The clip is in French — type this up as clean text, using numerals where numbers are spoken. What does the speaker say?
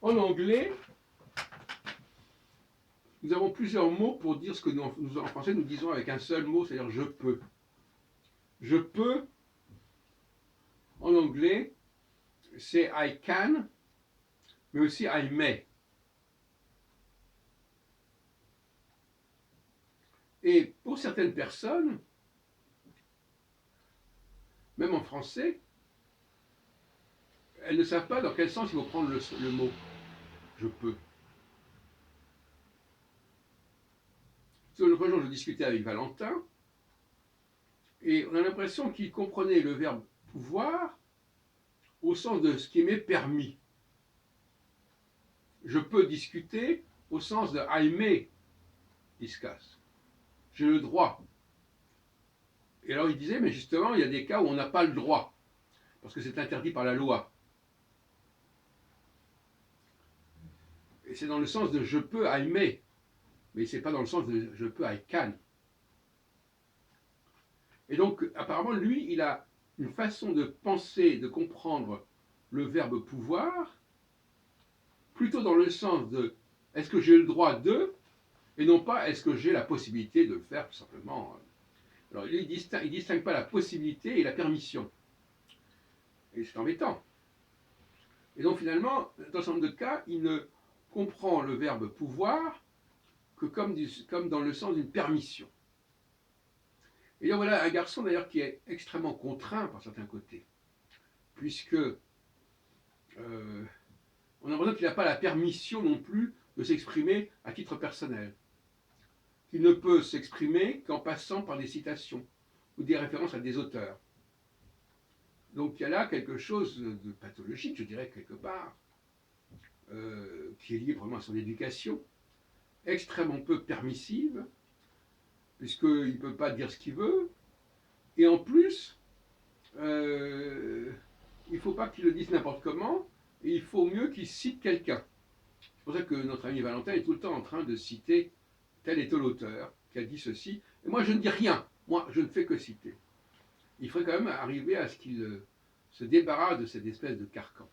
En anglais, nous avons plusieurs mots pour dire ce que nous, en français, nous disons avec un seul mot, c'est-à-dire je peux. Je peux, en anglais, c'est I can, mais aussi I may. Et pour certaines personnes, même en français, elles ne savent pas dans quel sens il faut prendre le mot je peux. L'autre jour, je discutais avec Valentin, et on a l'impression qu'il comprenait le verbe pouvoir au sens de ce qui m'est permis. Je peux discuter au sens de I may discuss. J'ai le droit. Et alors il disait, mais justement, il y a des cas où on n'a pas le droit, parce que c'est interdit par la loi. Et c'est dans le sens de je peux, I may, mais c'est pas dans le sens de je peux, I can. Et donc, apparemment, lui, il a une façon de penser, de comprendre le verbe pouvoir, plutôt dans le sens de est-ce que j'ai le droit de, et non pas est-ce que j'ai la possibilité de le faire, tout simplement. Alors, il distingue pas la possibilité et la permission. Et c'est embêtant. Et donc, finalement, dans un certain nombre de cas, il ne comprend le verbe pouvoir que comme dans le sens d'une permission. Et donc, voilà un garçon, d'ailleurs, qui est extrêmement contraint par certains côtés, puisque on a l'impression qu'il n'a pas la permission non plus de s'exprimer à titre personnel, qu'il ne peut s'exprimer qu'en passant par des citations ou des références à des auteurs. Donc il y a là quelque chose de pathologique, je dirais, quelque part, qui est lié probablement à son éducation, extrêmement peu permissive, puisqu'il ne peut pas dire ce qu'il veut, et en plus, il ne faut pas qu'il le dise n'importe comment, et il faut mieux qu'il cite quelqu'un. C'est pour ça que notre ami Valentin est tout le temps en train de citer tel et tel auteur qui a dit ceci, et moi je ne dis rien, moi je ne fais que citer. Il faudrait quand même arriver à ce qu'il se débarrasse de cette espèce de carcan.